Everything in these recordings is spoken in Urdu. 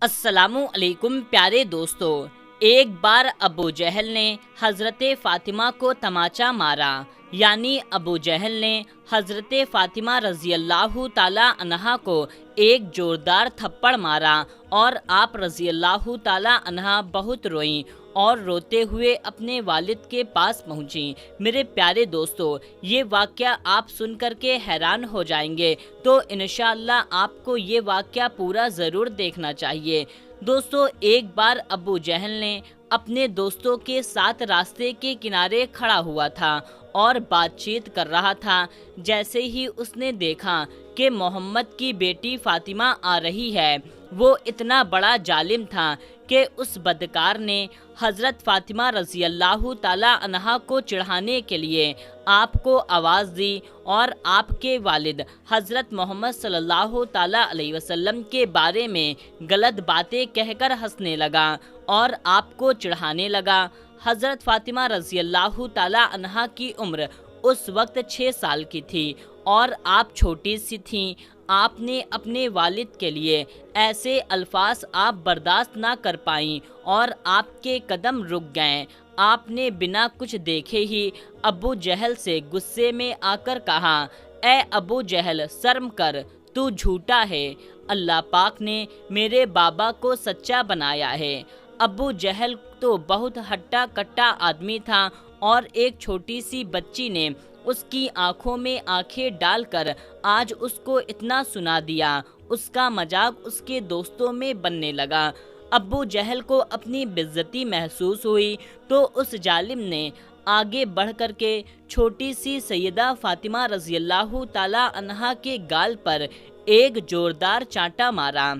السلام علیکم پیارے دوستو۔ ایک بار ابو جہل نے حضرت فاطمہ کو تماچا مارا، یعنی ابو جہل نے حضرت فاطمہ رضی اللہ تعالی عنہا کو ایک زوردار تھپڑ مارا اور آپ رضی اللہ تعالی عنہا بہت روئیں اور روتے ہوئے اپنے والد کے پاس پہنچیں۔ میرے پیارے دوستو، یہ واقعہ آپ سن کر کے حیران ہو جائیں گے، تو انشاءاللہ آپ کو یہ واقعہ پورا ضرور دیکھنا چاہیے۔ دوستو، ایک بار ابو جہل نے اپنے دوستوں کے ساتھ راستے کے کنارے کھڑا ہوا تھا اور بات چیت کر رہا تھا۔ جیسے ہی اس نے دیکھا کہ محمد کی بیٹی فاطمہ آ رہی ہے، وہ اتنا بڑا ظالم تھا کہ اس بدکار نے حضرت فاطمہ رضی اللہ تعالی عنہا کو چڑھانے کے لیے آپ کو آواز دی اور آپ کے والد حضرت محمد صلی اللہ تعالی علیہ وسلم کے بارے میں غلط باتیں کہہ کر ہنسنے لگا اور آپ کو چڑھانے لگا۔ حضرت فاطمہ رضی اللہ تعالی عنہا کی عمر اس وقت 6 سال کی تھی اور آپ چھوٹی سی تھیں۔ آپ نے اپنے والد کے لیے ایسے الفاظ آپ برداشت نہ کر پائیں اور آپ کے قدم رک گئے۔ آپ نے بنا کچھ دیکھے ہی ابو جہل سے غصے میں آ کر کہا، اے ابو جہل، شرم کر، تو جھوٹا ہے، اللہ پاک نے میرے بابا کو سچا بنایا ہے۔ ابو جہل تو بہت ہٹا کٹا آدمی تھا اور ایک چھوٹی سی بچی نے اس کی آنکھوں میں آنکھیں ڈال کر آج اس کو اتنا سنا دیا۔ اس کا مذاق اس کے دوستوں میں بننے لگا۔ ابو جہل کو اپنی بے عزتی محسوس ہوئی تو اس ظالم نے آگے بڑھ کر کے چھوٹی سی سیدہ فاطمہ رضی اللہ تعالی عنہا کے گال پر ایک زوردار چانٹا مارا۔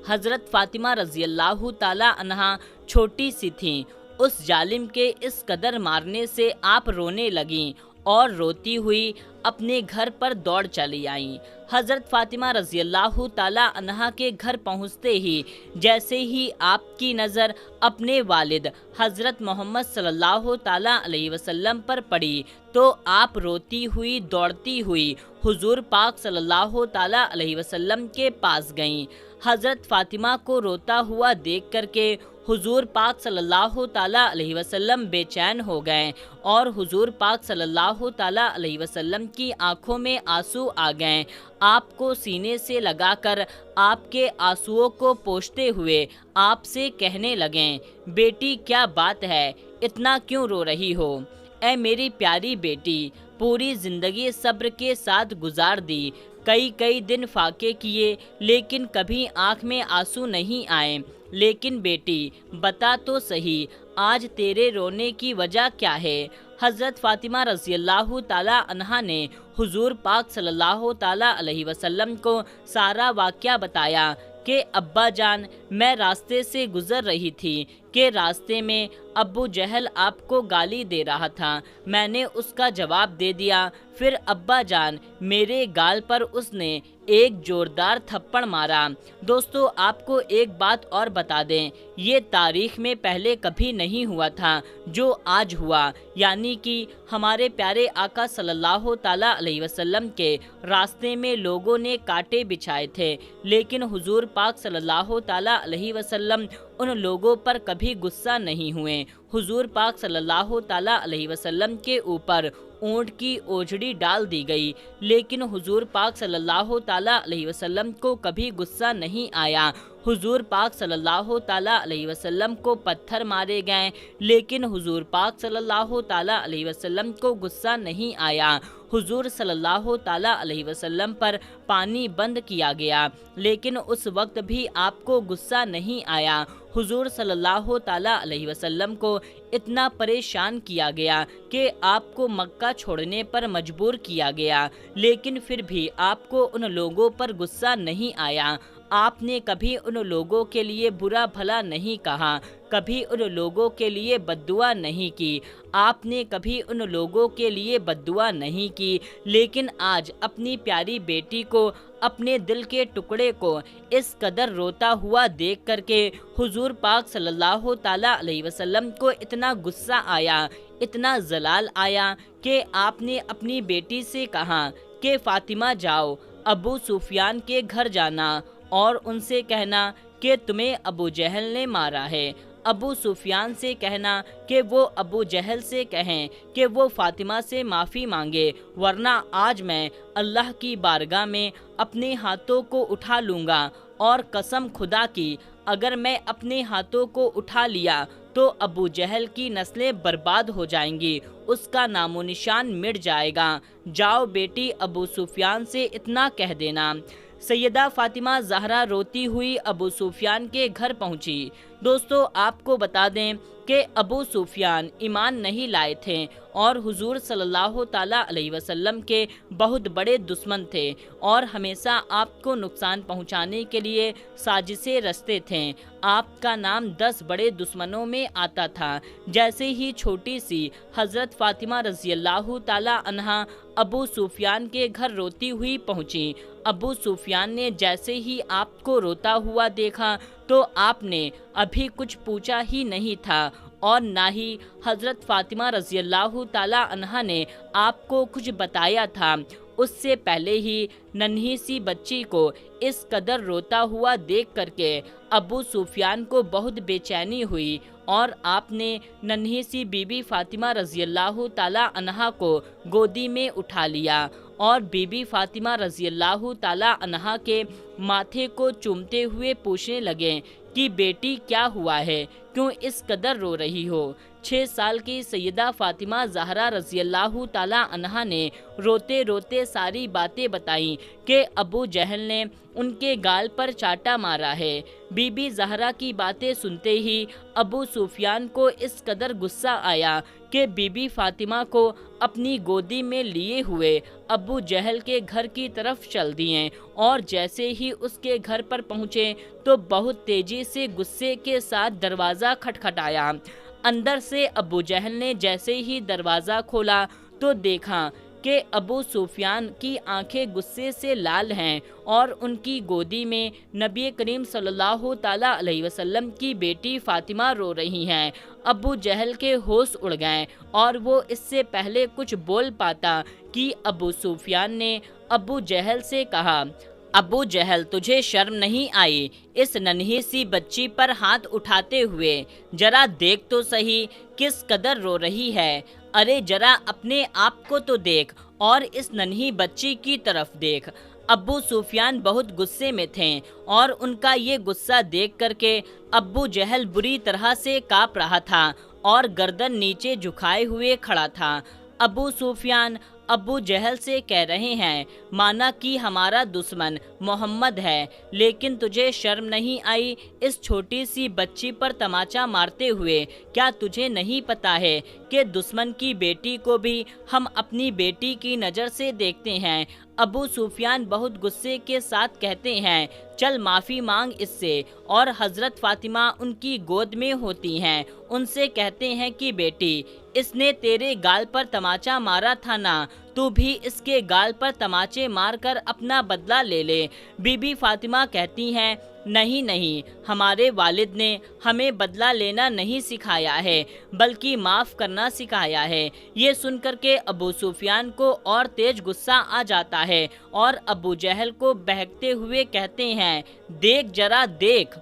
حضرت فاطمہ رضی اللہ تعالی عنہا چھوٹی سی تھیں۔ اس ظالم کے اس قدر مارنے سے آپ رونے لگیں اور روتی ہوئی اپنے گھر پر دوڑ چلی آئیں۔ حضرت فاطمہ رضی اللہ تعالی عنہا کے گھر پہنچتے ہی جیسے ہی آپ کی نظر اپنے والد حضرت محمد صلی اللہ تعالی علیہ وسلم پر پڑی تو آپ روتی ہوئی دوڑتی ہوئی حضور پاک صلی اللہ تعالی علیہ وسلم کے پاس گئیں۔ حضرت فاطمہ کو روتا ہوا دیکھ کر کے حضور پاک صلی اللہ تعالی علیہ وسلم بے چین ہو گئے اور حضور پاک صلی اللہ تعالی علیہ وسلم کی آنکھوں میں آنسو آ گئے۔ آپ کو سینے سے لگا کر آپ کے آنسوؤں کو پوچھتے ہوئے آپ سے کہنے لگیں، بیٹی کیا بات ہے، اتنا کیوں رو رہی ہو؟ اے میری پیاری بیٹی، پوری زندگی صبر کے ساتھ گزار دی، کئی دن فاقے کیے لیکن کبھی آنکھ میں آنسو نہیں آئے، لیکن بیٹی بتا تو صحیح آج تیرے رونے کی وجہ کیا ہے؟ حضرت فاطمہ رضی اللہ تعالی عنہا نے حضور پاک صلی اللہ تعالی علیہ وسلم کو سارا واقعہ بتایا کہ ابا جان، میں راستے سے گزر رہی تھی کہ راستے میں ابو جہل آپ کو گالی دے رہا تھا، میں نے اس کا جواب دے دیا، پھر ابا جان میرے گال پر اس نے ایک زوردار تھپڑ مارا۔ دوستو، آپ کو ایک بات اور بتا دیں، یہ تاریخ میں پہلے کبھی نہیں ہوا تھا جو آج ہوا، یعنی کہ ہمارے پیارے آقا صلی اللہ تعالی علیہ وسلم کے راستے میں لوگوں نے کانٹے بچھائے تھے، لیکن حضور پاک صلی اللہ تعالی علیہ وسلم ان لوگوں پر کبھی غصہ نہیں ہوئے۔ حضور پاک صلی اللہ تعالی علیہ وسلم کے اوپر اونٹ کی اوجڑی ڈال دی گئی، لیکن حضور پاک صلی اللہ تعالی علیہ وسلم کو کبھی غصہ نہیں آیا۔ حضور پاک صلی اللہ تعالی علیہ وسلم کو پتھر مارے گئے لیکن حضور پاک صلی اللہ تعالی علیہ وسلم کو غصہ نہیں آیا۔ حضور صلی اللہ تعالی علیہ وسلم پر پانی بند کیا گیا لیکن اس وقت بھی آپ کو غصہ نہیں آیا۔ حضور صلی اللہ تعالی علیہ وسلم کو اتنا پریشان کیا گیا کہ آپ کو مکہ چھوڑنے پر مجبور کیا گیا، لیکن پھر بھی آپ کو ان لوگوں پر غصہ نہیں آیا۔ آپ نے کبھی ان لوگوں کے لیے برا بھلا نہیں کہا، کبھی ان لوگوں کے لیے بد دعا نہیں کی، آپ نے کبھی ان لوگوں کے لیے بد دعا نہیں کی، لیکن آج اپنی پیاری بیٹی کو، اپنے دل کے ٹکڑے کو اس قدر روتا ہوا دیکھ کر کے حضور پاک صلی اللہ تعالی علیہ وسلم کو اتنا غصہ آیا، اتنا زلال آیا کہ آپ نے اپنی بیٹی سے کہا کہ فاطمہ جاؤ، ابو سفیان کے گھر جانا اور ان سے کہنا کہ تمہیں ابو جہل نے مارا ہے۔ ابو سفیان سے کہنا کہ وہ ابو جہل سے کہیں کہ وہ فاطمہ سے معافی مانگے، ورنہ آج میں اللہ کی بارگاہ میں اپنے ہاتھوں کو اٹھا لوں گا، اور قسم خدا کی اگر میں اپنے ہاتھوں کو اٹھا لیا تو ابو جہل کی نسلیں برباد ہو جائیں گی، اس کا نام و نشان مٹ جائے گا۔ جاؤ بیٹی، ابو سفیان سے اتنا کہہ دینا۔ سیدہ فاطمہ زہرا روتی ہوئی ابو سفیان کے گھر پہنچی۔ دوستو، آپ کو بتا دیں کہ ابو سفیان ایمان نہیں لائے تھے اور حضور صلی اللہ تعالیٰ علیہ وسلم کے بہت بڑے دشمن تھے، اور ہمیشہ آپ کو نقصان پہنچانے کے لیے سازشیں رچتے تھے۔ آپ کا نام 10 بڑے دشمنوں میں آتا تھا۔ جیسے ہی چھوٹی سی حضرت فاطمہ رضی اللہ تعالیٰ عنہا ابو سفیان کے گھر روتی ہوئی پہنچی، ابو سفیان نے جیسے ہی آپ کو روتا ہوا دیکھا تو آپ نے ابھی کچھ پوچھا ہی نہیں تھا، اور نہ ہی حضرت فاطمہ رضی اللہ تعالیٰ عنہا نے آپ کو کچھ بتایا تھا۔ اس سے پہلے ہی ننھی سی بچی کو اس قدر روتا ہوا دیکھ کر کے ابو سفیان کو بہت بے چینی ہوئی، اور آپ نے ننھی سی بی بی فاطمہ رضی اللہ تعالیٰ عنہا کو گودی میں اٹھا لیا، اور بی بی فاطمہ رضی اللہ تعالیٰ عنہا کے ماتھے کو چومتے ہوئے پوچھنے لگے کہ بیٹی کیا ہوا ہے، کیوں اس قدر رو رہی ہو؟ 6 سال کی سیدہ فاطمہ زہرا رضی اللہ تعالیٰ عنہا نے روتے روتے ساری باتیں بتائیں کہ ابو جہل نے ان کے گال پر چاٹا مارا ہے۔ بی بی زہرا کی باتیں سنتے ہی ابو سفیان کو اس قدر غصہ آیا کہ بی بی فاطمہ کو اپنی گودی میں لیے ہوئے ابو جہل کے گھر کی طرف چل دیے، اور جیسے ہی اس کے گھر پر پہنچے تو بہت تیزی سے غصے کے ساتھ دروازہ کھٹکھٹایا۔ اندر سے ابو جہل نے جیسے ہی دروازہ کھولا تو دیکھا کہ ابو سفیان کی آنکھیں غصے سے لال ہیں، اور ان کی گودی میں نبی کریم صلی اللہ تعالیٰ علیہ وسلم کی بیٹی فاطمہ رو رہی ہیں۔ ابو جہل کے ہوش اڑ گئے، اور وہ اس سے پہلے کچھ بول پاتا کہ ابو سفیان نے ابو جہل سے کہا، ابو جہل تجھے شرم نہیں آئی اس ننھی سی بچی پر ہاتھ اٹھاتے ہوئے؟ ذرا دیکھ تو صحیح کس قدر رو رہی ہے۔ ارے ذرا اپنے آپ کو تو دیکھ اور اس ننھی بچی کی طرف دیکھ۔ ابو سفیان بہت غصے میں تھے، اور ان کا یہ غصہ دیکھ کر کے ابو جہل بری طرح سے کانپ رہا تھا اور گردن نیچے جھکائے ہوئے کھڑا تھا۔ ابو سفیان ابو جہل سے کہہ رہے ہیں، مانا کہ ہمارا دشمن محمد ہے، لیکن تجھے شرم نہیں آئی اس چھوٹی سی بچی پر تماچا مارتے ہوئے؟ کیا تجھے نہیں پتا ہے کہ دشمن کی بیٹی کو بھی ہم اپنی بیٹی کی نظر سے دیکھتے ہیں؟ ابو سفیان بہت غصے کے ساتھ کہتے ہیں، چل معافی مانگ اس سے۔ اور حضرت فاطمہ ان کی گود میں ہوتی ہیں، ان سے کہتے ہیں کہ بیٹی، اس نے تیرے گال پر تماچا مارا تھا نا، تو بھی اس کے گال پر تماچے مار کر اپنا بدلہ لے لے۔ بی بی فاطمہ کہتی ہیں، نہیں نہیں، ہمارے والد نے ہمیں بدلہ لینا نہیں سکھایا ہے، بلکہ معاف کرنا سکھایا ہے۔ یہ سن کر کے ابو سفیان کو اور تیز غصہ آ جاتا ہے، اور ابو جہل کو بہکتے ہوئے کہتے ہیں، دیکھ ذرا دیکھ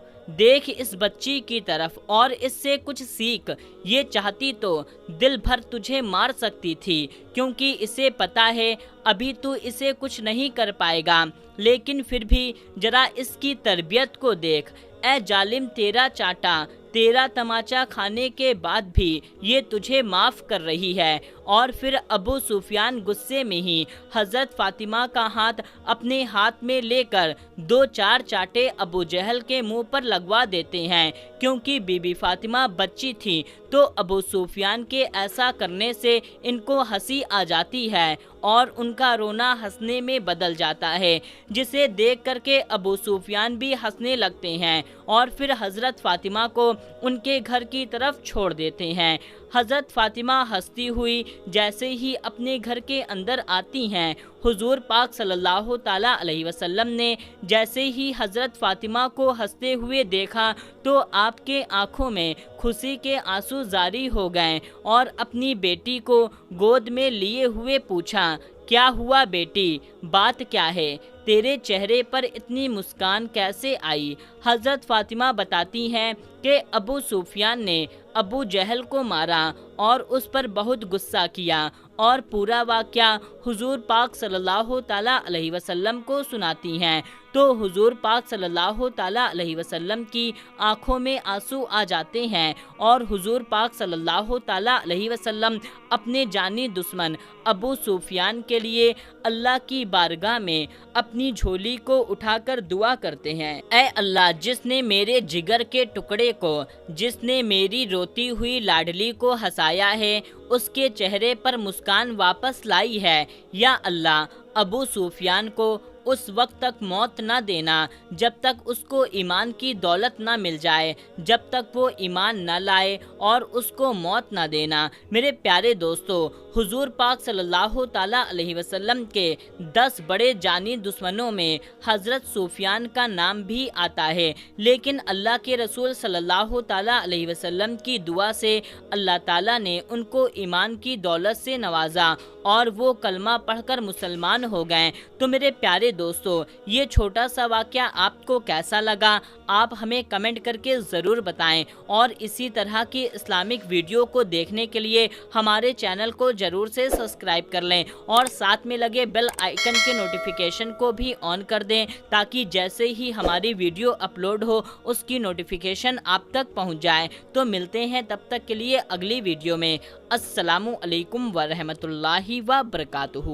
اس بچی کی طرف اور اس سے کچھ سیکھ۔ یہ چاہتی تو دل بھر تجھے مار سکتی تھی، کیونکہ اسے پتا ہے ابھی تو اسے کچھ نہیں کر پائے گا، لیکن پھر بھی ذرا اس کی تربیت کو دیکھ۔ اے ظالم، تیرا چاٹا، تیرا تماچا کھانے کے بعد بھی یہ تجھے معاف کر رہی ہے۔ اور پھر ابو سفیان غصے میں ہی حضرت فاطمہ کا ہاتھ اپنے ہاتھ میں لے کر 2-4 چاٹے ابو جہل کے منہ پر لگوا دیتے ہیں۔ کیونکہ بی بی فاطمہ بچی تھی تو ابو سفیان کے ایسا کرنے سے ان کو ہنسی آ جاتی ہے، اور ان کا رونا ہنسنے میں بدل جاتا ہے، جسے دیکھ کر کے ابو سفیان بھی ہنسنے لگتے ہیں، اور پھر حضرت فاطمہ کو ان کے گھر کی طرف چھوڑ دیتے ہیں۔ حضرت فاطمہ ہنستی ہوئی جیسے ہی اپنے گھر کے اندر آتی ہیں، حضور پاک صلی اللہ تعالیٰ علیہ وسلم نے جیسے ہی حضرت فاطمہ کو ہنستے ہوئے دیکھا تو آپ کے آنکھوں میں خوشی کے آنسو جاری ہو گئے، اور اپنی بیٹی کو گود میں لیے ہوئے پوچھا کیا ہوا بیٹی، بات کیا ہے، تیرے چہرے پر اتنی مسکان کیسے آئی؟ حضرت فاطمہ بتاتی ہیں کہ ابو سفیان نے ابو جہل کو مارا اور اس پر بہت غصہ کیا، اور پورا واقعہ حضور پاک صلی اللہ تعالیٰ علیہ وسلم کو سناتی ہیں تو حضور پاک صلی اللہ تعالیٰ علیہ وسلم کی آنکھوں میں آنسو آ جاتے ہیں، اور حضور پاک صلی اللہ تعالیٰ علیہ وسلم اپنے جانی دشمن ابو سفیان کے لیے اللہ کی بارگاہ میں اپنی جھولی کو اٹھا کر دعا کرتے ہیں، اے اللہ، جس نے میرے جگر کے ٹکڑے کو، جس نے میری روتی ہوئی لاڈلی کو ہنسایا ہے، اس کے چہرے پر مسکان واپس لائی ہے، یا اللہ، ابو سفیان کو اس وقت تک موت نہ دینا جب تک اس کو ایمان کی دولت نہ مل جائے، جب تک وہ ایمان نہ لائے، اور اس کو موت نہ دینا۔ میرے پیارے دوستو، حضور پاک صلی اللہ تعالیٰ علیہ وسلم کے 10 بڑے جانی دشمنوں میں حضرت سفیان کا نام بھی آتا ہے، لیکن اللہ کے رسول صلی اللہ تعالیٰ علیہ وسلم کی دعا سے اللہ تعالیٰ نے ان کو ایمان کی دولت سے نوازا اور وہ کلمہ پڑھ کر مسلمان ہو گئے۔ تو میرے پیارے دوستو، یہ چھوٹا سا واقعہ آپ کو کیسا لگا؟ آپ ہمیں کمنٹ کر کے ضرور بتائیں، اور اسی طرح کی اسلامک ویڈیو کو دیکھنے کے لیے ہمارے چینل کو ضرور سے سبسکرائب کر لیں، اور ساتھ میں لگے بیل آئیکن کے نوٹیفیکیشن کو بھی آن کر دیں، تاکہ جیسے ہی ہماری ویڈیو اپلوڈ ہو اس کی نوٹیفیکیشن آپ تک پہنچ جائے۔ تو ملتے ہیں تب تک کے لیے اگلی ویڈیو میں۔ السلام علیکم ورحمۃ اللہ وبرکاتہ۔